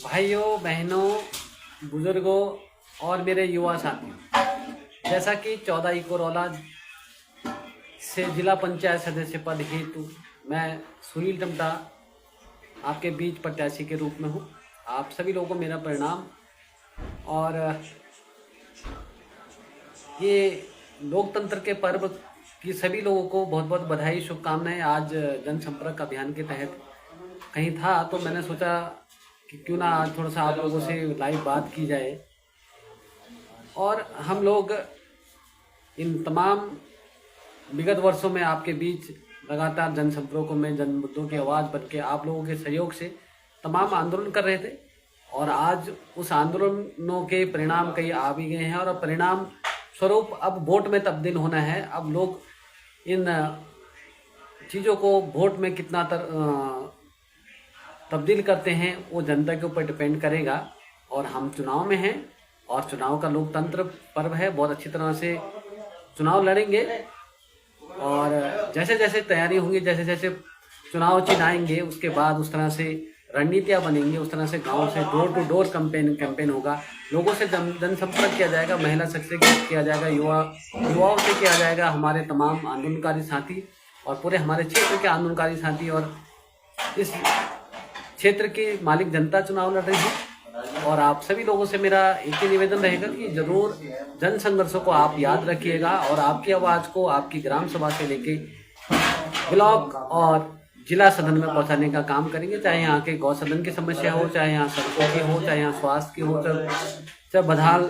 भाइयों बहनों बुजुर्गों और मेरे युवा साथियों, जैसा कि 14 कोरोला से जिला पंचायत सदस्य पद हेतु मैं सुनील टमटा आपके बीच प्रत्याशी के रूप में हूँ। आप सभी लोगों को मेरा प्रणाम। और ये लोकतंत्र के पर्व की सभी लोगों को बहुत बहुत बधाई, शुभकामनाएं। आज जनसंपर्क अभियान के तहत कहीं था तो मैंने सोचा कि क्यों ना आज थोड़ा सा आप लोगों से लाइव बात की जाए। और हम लोग इन तमाम विगत वर्षों में आपके बीच लगातार जनसंपर्कों में जन मुद्दों की आवाज़ बन के आप लोगों के सहयोग से तमाम आंदोलन कर रहे थे। और आज उस आंदोलनों के परिणाम कई आ भी गए हैं और परिणाम स्वरूप अब वोट में तब्दील होना है। अब लोग इन चीज़ों को वोट में कितना तब्दील करते हैं वो जनता के ऊपर डिपेंड करेगा। और हम चुनाव में हैं और चुनाव का लोकतंत्र पर्व है, बहुत अच्छी तरह से चुनाव लड़ेंगे। और जैसे जैसे तैयारी होंगी, जैसे जैसे चुनाव चिन्ह आएंगे, उसके बाद उस तरह से रणनीतियाँ बनेंगी, उस तरह से गांव से डोर टू डोर कैंपेन होगा, लोगों से जनसंपर्क किया जाएगा, महिला सशक्तिकरण किया जाएगा, युवाओं से किया जाएगा, हमारे तमाम आंदोलनकारी साथी और पूरे हमारे क्षेत्र के आंदोलनकारी साथी और इस क्षेत्र की मालिक जनता चुनाव लड़ रही है। और आप सभी लोगों से मेरा एक ही निवेदन रहेगा कि जरूर जन संघर्षों को आप याद रखिएगा और आपकी आवाज़ को आपकी ग्राम सभा से लेके ब्लॉक और जिला सदन में पहुंचाने का काम करेंगे। चाहे यहाँ के गौ सदन की समस्या हो, चाहे यहाँ सड़कों की हो, चाहे यहाँ स्वास्थ्य की हो, चाहे बदहाल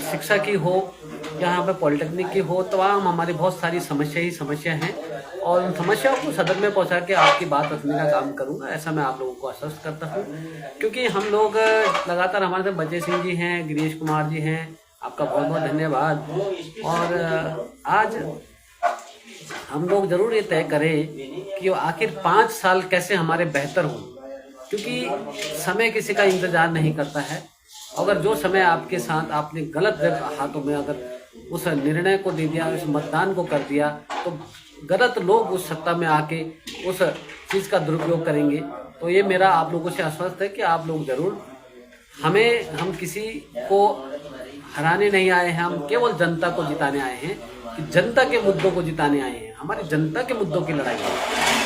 शिक्षा की हो, यहाँ पे पॉलिटेक्निक की हो, तमाम हमारी बहुत सारी समस्या हैं। और उन समस्याओं को सदन में पहुंचा के आपकी बात रखने का काम करूंगा, ऐसा मैं आप लोगों को आश्वस्त करता हूं। क्योंकि हम लोग लगातार, हमारे साथ बच्चे सिंह जी हैं, गिरीश कुमार जी हैं, आपका बहुत बहुत धन्यवाद। और आज हम लोग जरूर ये तय करें कि आखिर 5 साल कैसे हमारे बेहतर हों, क्योंकि समय किसी का इंतजार नहीं करता है। अगर जो समय आपके साथ आपने गलत हाथों में अगर उस निर्णय को दे दिया, उस मतदान को कर दिया, तो गलत लोग उस सत्ता में आके उस चीज़ का दुरुपयोग करेंगे। तो ये मेरा आप लोगों से आश्वस्त है कि आप लोग जरूर हम किसी को हराने नहीं आए हैं, हम केवल जनता को जिताने आए हैं, कि जनता के मुद्दों को जिताने आए हैं। हमारी जनता के मुद्दों की लड़ाई है।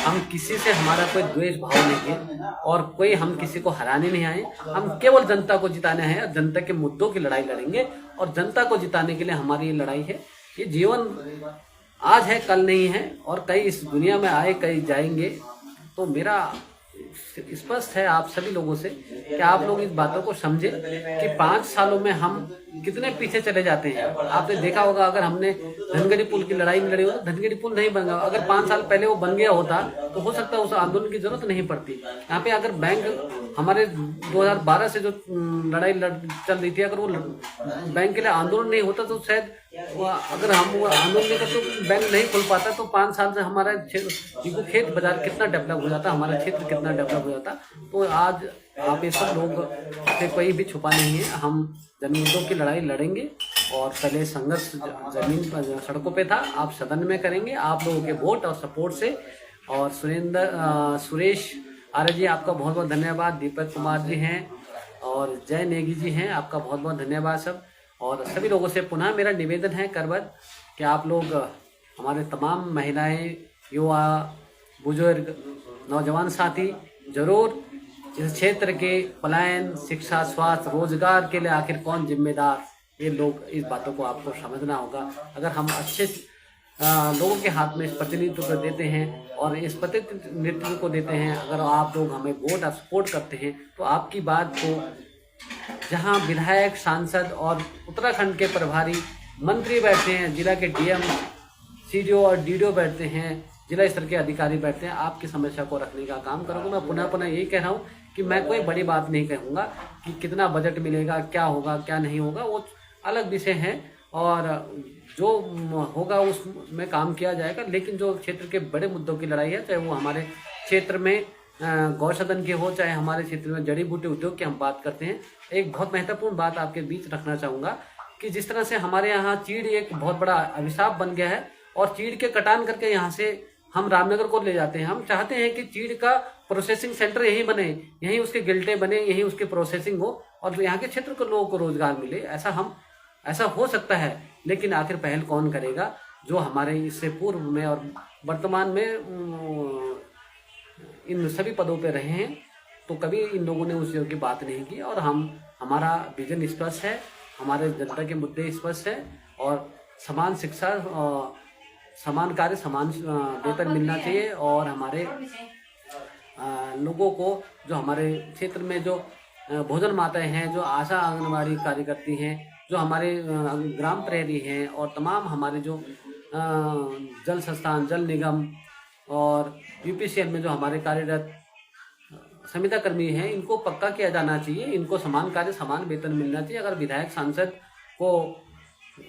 हम किसी से हमारा कोई द्वेष भाव नहीं है और कोई हम किसी को हराने नहीं आए, हम केवल जनता को जिताने आए हैं। जनता के मुद्दों की लड़ाई लड़ेंगे और जनता को जिताने के लिए हमारी ये लड़ाई है। ये जीवन आज है, कल नहीं है, और कई इस दुनिया में आए, कई जाएंगे। तो मेरा स्पष्ट है आप सभी लोगों से कि आप लोग इस बातों को समझें कि 5 सालों में हम कितने पीछे चले जाते हैं। आपने देखा होगा, अगर हमने धनगढ़ी पुल की लड़ाई में लड़ी हो तो धनगढ़ी पुल नहीं बन गया। अगर 5 साल पहले वो बन गया होता तो हो सकता है उस आंदोलन की जरूरत नहीं पड़ती। यहाँ पे अगर बैंक हमारे 2012 से जो लड़ाई चल रही थी, अगर वो बैंक के लिए आंदोलन नहीं होता तो शायद अगर हम वो आंदोलन नहीं करते तो बैंक नहीं खुल पाता। तो 5 साल से हमारा क्षेत्र खेत बाजार कितना डेवलप हो जाता, हमारा क्षेत्र कितना डेवलप हो जाता। तो आज आप ये सब लोग से कोई भी छुपा नहीं है, हम जन मुद्दों की लड़ाई लड़ेंगे। और पहले संघर्ष जमीन पर सड़कों पे था, आप सदन में करेंगे आप लोगों के वोट और सपोर्ट से। और सुरेश आर्य जी, आपका बहुत बहुत धन्यवाद। दीपक कुमार जी हैं और जय नेगी जी हैं, आपका बहुत बहुत धन्यवाद सब। और सभी लोगों से पुनः मेरा निवेदन है करबद्ध कि आप लोग हमारे तमाम महिलाएं, युवा, बुजुर्ग, नौजवान साथी जरूर इस क्षेत्र के पलायन, शिक्षा, स्वास्थ्य, रोजगार के लिए आखिर कौन जिम्मेदार, ये लोग, इस बातों को आपको समझना होगा। अगर हम अच्छे लोगों के हाथ में इस प्रतिनिधित्व को देते हैं और इस प्रतिनिधित्व को देते हैं, अगर आप लोग हमें वोट और सपोर्ट करते हैं, तो आपकी बात को जहां विधायक, सांसद और उत्तराखंड के प्रभारी मंत्री बैठते हैं, जिला के डीएम, सीडीओ और डीडीओ बैठते हैं, जिला स्तर के अधिकारी बैठते हैं, आपकी समस्या को रखने का काम करूँगा। मैं पुनः यही कह रहा हूँ कि मैं कोई बड़ी बात नहीं कहूँगा कि कितना बजट मिलेगा, क्या होगा, क्या नहीं होगा, वो अलग विषय है और जो होगा उसमें काम किया जाएगा। लेकिन जो क्षेत्र के बड़े मुद्दों की लड़ाई है, चाहे वो हमारे क्षेत्र में गौ सदन के हो, चाहे हमारे क्षेत्र में जड़ी बूटी उद्योग की हम बात करते हैं। एक बहुत महत्वपूर्ण बात आपके बीच रखना चाहूँगा कि जिस तरह से हमारे यहाँ चीड़ एक बहुत बड़ा अभिशाप बन गया है और चीड़ के कटान करके यहाँ से हम रामनगर को ले जाते हैं। हम चाहते हैं कि चीड़ का प्रोसेसिंग सेंटर यहीं बने, यहीं उसके गिल्टे बने, यहीं उसकी प्रोसेसिंग हो और यहाँ के क्षेत्र के लोगों को रोजगार मिले। ऐसा हो सकता है, लेकिन आखिर पहल कौन करेगा? जो हमारे इससे पूर्व में और वर्तमान में इन सभी पदों पे रहे हैं, तो कभी इन लोगों ने उस योग की बात नहीं की। और हमारा विजन स्पष्ट है, हमारे जनता के मुद्दे स्पष्ट है और समान शिक्षा, समान कार्य, समान वेतन मिलना चाहिए। और हमारे लोगों को, जो हमारे क्षेत्र में जो भोजन माताएं हैं, जो आशा आंगनबाड़ी कार्यकर्ती हैं, जो हमारे ग्राम प्रहरी हैं और तमाम हमारे जो जल संस्थान, जल निगम और यूपीसीएल में जो हमारे कार्यरत संविदा कर्मी हैं, इनको पक्का किया जाना चाहिए। इनको समान कार्य, समान वेतन मिलना चाहिए। अगर विधायक सांसद को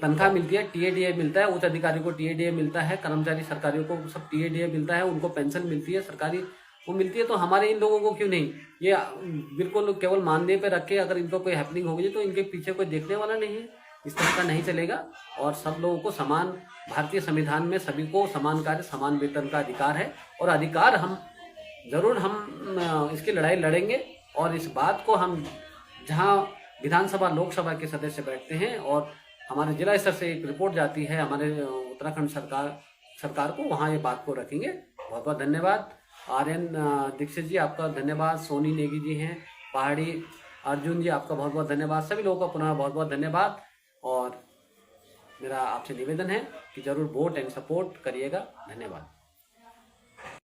तनख्वाह मिलती है, टीएडीए मिलता है, उच्च अधिकारी को टीएडीए मिलता है, कर्मचारी सरकारियों को सब टीएडीए मिलता है, उनको पेंशन मिलती है, सरकारी वो मिलती है, तो हमारे इन लोगों को क्यों नहीं? ये बिल्कुल केवल मानदेय पे रख के अगर इनको कोई हैपनिंग होगी तो इनके पीछे कोई देखने वाला नहीं है। इस तरह का नहीं चलेगा। और सब लोगों को समान, भारतीय संविधान में सभी को समान कार्य, समान वेतन का अधिकार है और अधिकार हम इसकी लड़ाई लड़ेंगे। और इस बात को हम जहाँ विधानसभा, लोकसभा के सदस्य बैठते हैं और हमारे जिला स्तर से एक रिपोर्ट जाती है हमारे उत्तराखंड सरकार को, वहाँ ये बात को रखेंगे। बहुत बहुत धन्यवाद। आर्यन दीक्षित जी आपका धन्यवाद, सोनी नेगी जी हैं, पहाड़ी अर्जुन जी आपका बहुत बहुत धन्यवाद, सभी लोगों का पुनः बहुत बहुत धन्यवाद। और मेरा आपसे निवेदन है कि जरूर वोट एंड सपोर्ट करिएगा। धन्यवाद।